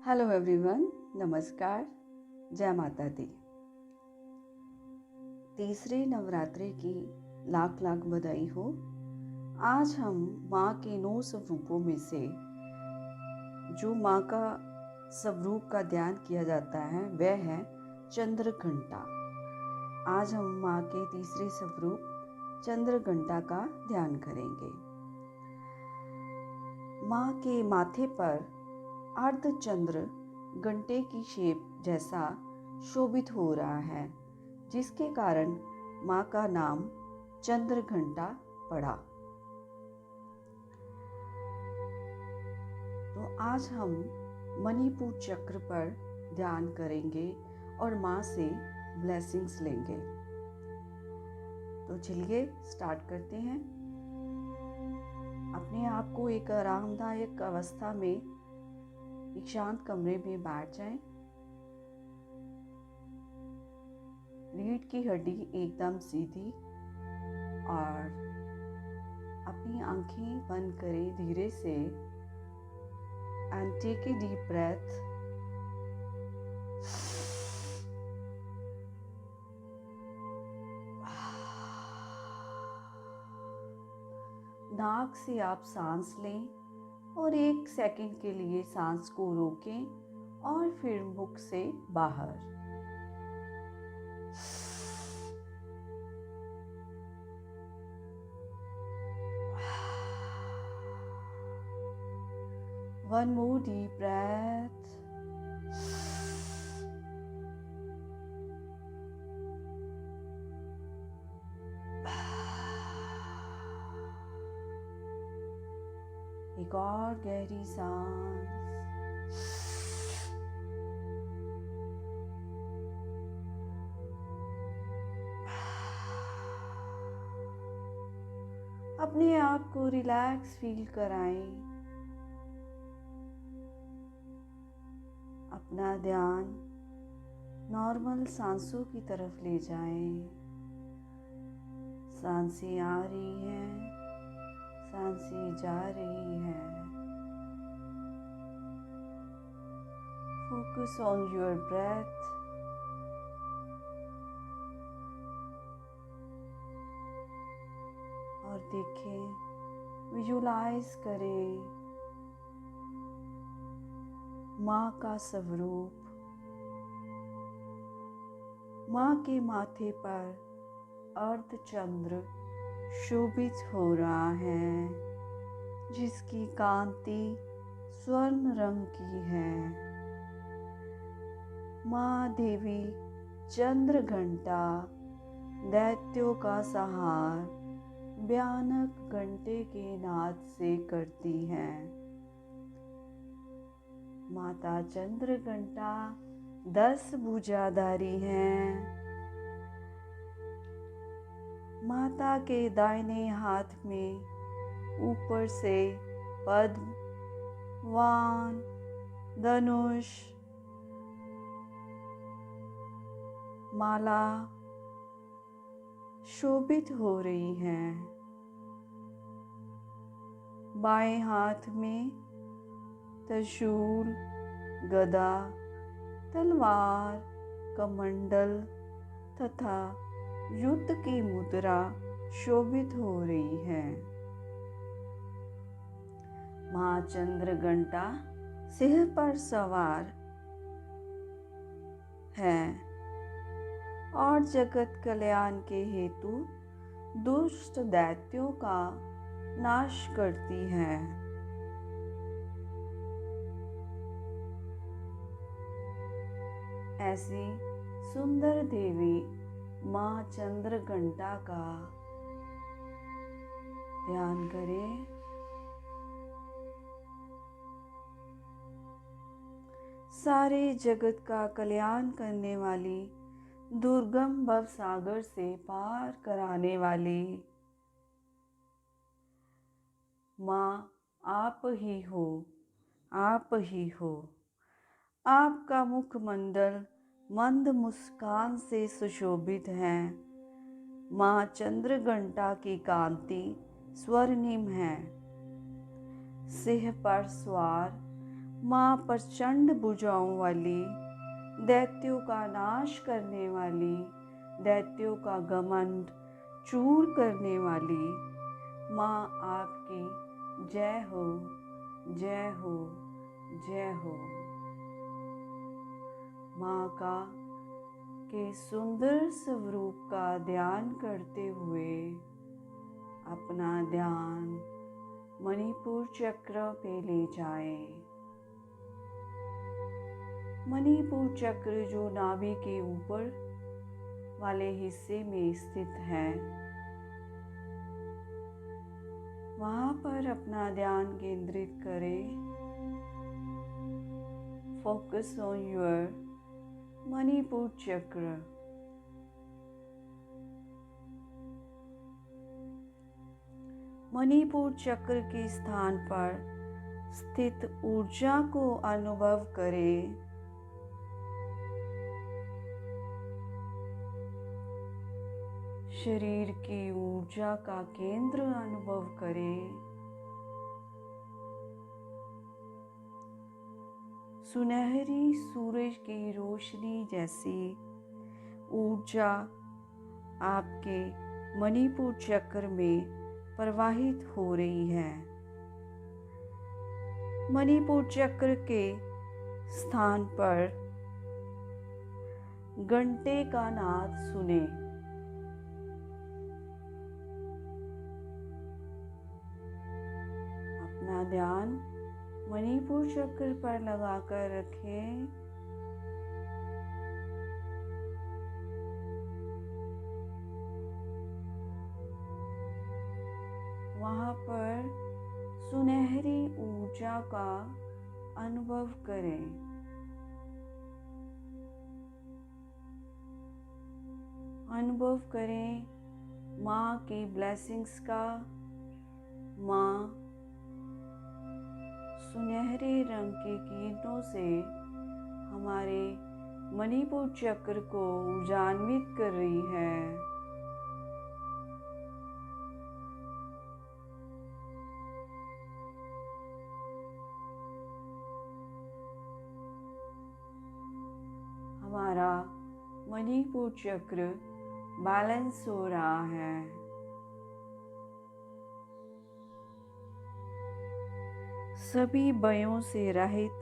Hello everyone, नमस्कार। जय माता दी। तीसरे नवरात्रि की लाख लाख बधाई हो। आज हम माँ के 9 स्वरूपों में से जो माँ का स्वरूप का ध्यान किया जाता है वह है चंद्रघंटा। आज हम माँ के तीसरे स्वरूप चंद्रघंटा का ध्यान करेंगे। माँ के माथे पर अर्धचंद्र घंटे की शेप जैसा शोभित हो रहा है, जिसके कारण माँ का नाम चंद्रघंटा पड़ा। तो आज हम मणिपुर चक्र पर ध्यान करेंगे और माँ से ब्लेसिंग्स लेंगे। तो चलिए स्टार्ट करते हैं। अपने आप को एक आरामदायक अवस्था में एक शांत कमरे में बैठ जाएं। रीढ़ की हड्डी एकदम सीधी और अपनी आंखें बंद करें धीरे से and take a deep breath. नाक से आप सांस लें और 1 सेकंड के लिए सांस को रोकें और फिर मुख से बाहर। One more deep breath. एक और गहरी सांस। अपने आप को रिलैक्स फील कराएं। अपना ध्यान नॉर्मल सांसों की तरफ ले जाएं। सांसें आ रही हैं, सांसें जा रही हैं। Focus on your breath. और देखें, विजुलाइज करें माँ का स्वरूप। माँ के माथे पर अर्धचंद्र शोभित हो रहा है, जिसकी कांति स्वर्ण रंग की है। माँ देवी चंद्रघंटा दैत्यों का संहार भयानक घंटे के नाद से करती हैं। माता चंद्रघंटा 10 भुजाधारी हैं। माता के दाहिने हाथ में ऊपर से पद्म, वान, धनुष, माला शोभित हो रही हैं। बाएं हाथ में त्रिशूल, गदा, तलवार, कमंडल तथा युद्ध की मुद्रा शोभित हो रही है। माँ चंद्रघंटा सिंह पर सवार है और जगत कल्याण के हेतु दुष्ट दैत्यों का नाश करती है। ऐसी सुंदर देवी माँ चंद्रघंटा का ध्यान करें। सारे जगत का कल्याण करने वाली, दुर्गम भव सागर से पार कराने वाली माँ आप ही हो, आप ही हो। आपका मुखमंडल मंद मुस्कान से सुशोभित है। माँ चंद्रघंटा की कांति स्वर्णिम है। सिंह पर सवार माँ प्रचंड भुजाओं वाली, दैत्यों का नाश करने वाली, दैत्यों का घमंड चूर करने वाली, माँ आपकी जय हो, जय हो, जय हो। माँ का के सुंदर स्वरूप का ध्यान करते हुए अपना ध्यान मणिपुर चक्र पे ले जाएं। मणिपुर चक्र जो नाभि के ऊपर वाले हिस्से में स्थित है, वहाँ पर अपना ध्यान केंद्रित करें। फोकस ऑन योर मणिपुर चक्र। मणिपुर चक्र के स्थान पर स्थित ऊर्जा को अनुभव करें। शरीर की ऊर्जा का केंद्र अनुभव करें। सुनहरी सूरज की रोशनी जैसी ऊर्जा आपके मणिपुर चक्र में प्रवाहित हो रही है। मणिपुर चक्र के स्थान पर घंटे का नाद सुने। अपना ध्यान मणिपुर चक्र पर लगाकर रखें। वहाँ पर सुनहरी ऊर्जा का अनुभव करें। अनुभव करें माँ की ब्लेसिंग्स का। माँ सुनहरे रंग की किरणों से हमारे मणिपुर चक्र को ऊर्जान्वित कर रही है। हमारा मणिपुर चक्र बैलेंस हो रहा है। सभी भयों से रहित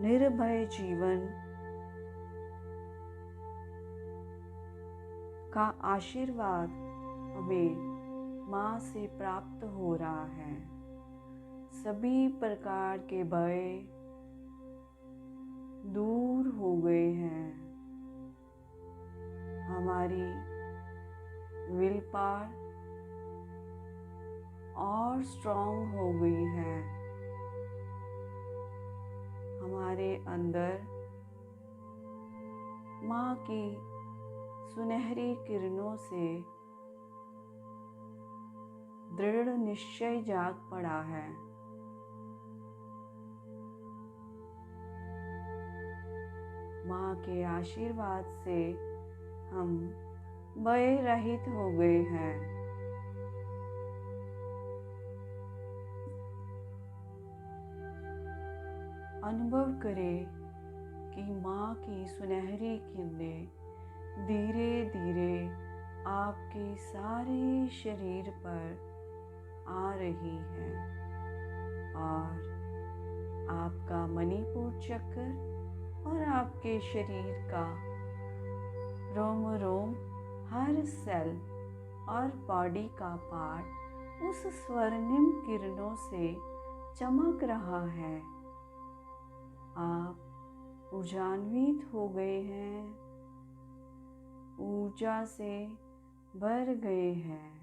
निर्भय जीवन का आशीर्वाद हमें माँ से प्राप्त हो रहा है। सभी प्रकार के भय दूर हो गए हैं। हमारी विल पावर और स्ट्रॉन्ग हो गई है। हमारे अंदर माँ की सुनहरी किरणों से दृढ़ निश्चय जाग पड़ा है। माँ के आशीर्वाद से हम भय रहित हो गए हैं। अनुभव करें कि माँ की सुनहरी किरणें धीरे धीरे आपके सारे शरीर पर आ रही है और आपका मणिपुर चक्र और आपके शरीर का रोम रोम, हर सेल और बॉडी का पार्ट उस स्वर्णिम किरणों से चमक रहा है। आप ऊर्जान्वित हो गए हैं, ऊर्जा से भर गए हैं।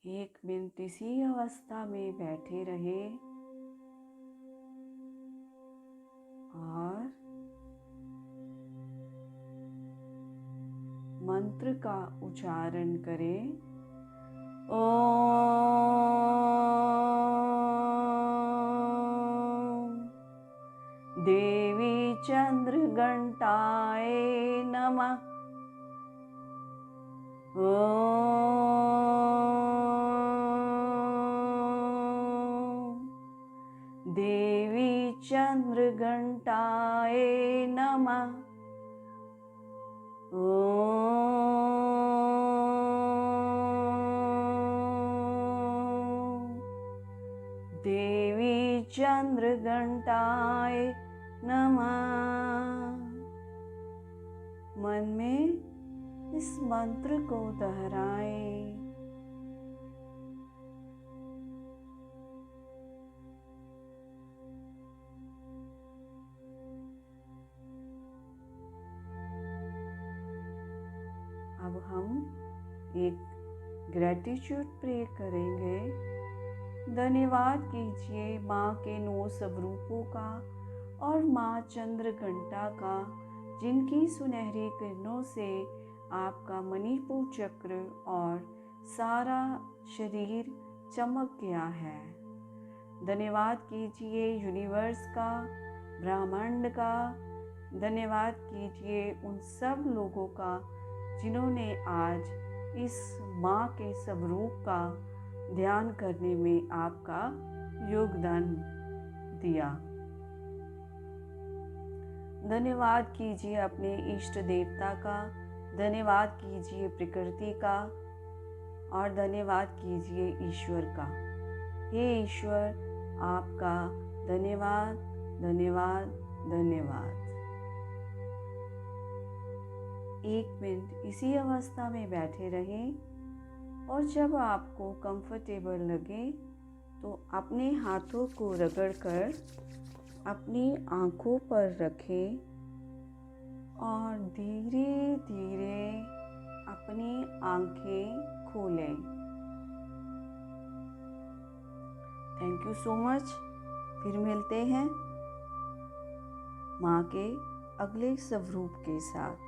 एक मिनट इसी अवस्था में बैठे रहे और मंत्र का उच्चारण करें। ओम देवी चंद्र घंटाए नमः। ॐ देवी चंद्रघंटाय नमः। ॐ देवी चंद्रघंटाय नमः। मन में इस मंत्र को दोहराएं। अब हम एक ग्रेटिट्यूड प्रे करेंगे। धन्यवाद कीजिए माँ के 9 स्वरूपों का और माँ चंद्रघंटा का, जिनकी सुनहरी किरणों से आपका मणिपुर चक्र और सारा शरीर चमक गया है। धन्यवाद कीजिए यूनिवर्स का, ब्रह्मांड का। धन्यवाद कीजिए उन सब लोगों का जिन्होंने आज इस माँ के स्वरूप का ध्यान करने में आपका योगदान दिया। धन्यवाद कीजिए अपने इष्ट देवता का, धन्यवाद कीजिए प्रकृति का और धन्यवाद कीजिए ईश्वर का। हे ईश्वर, आपका धन्यवाद धन्यवाद धन्यवाद। 1 मिनट इसी अवस्था में बैठे रहें और जब आपको कंफर्टेबल लगे तो अपने हाथों को रगड़कर अपनी आँखों पर रखें और धीरे धीरे अपनी आँखें खोलें। Thank you so much. फिर मिलते हैं माँ के अगले स्वरूप के साथ।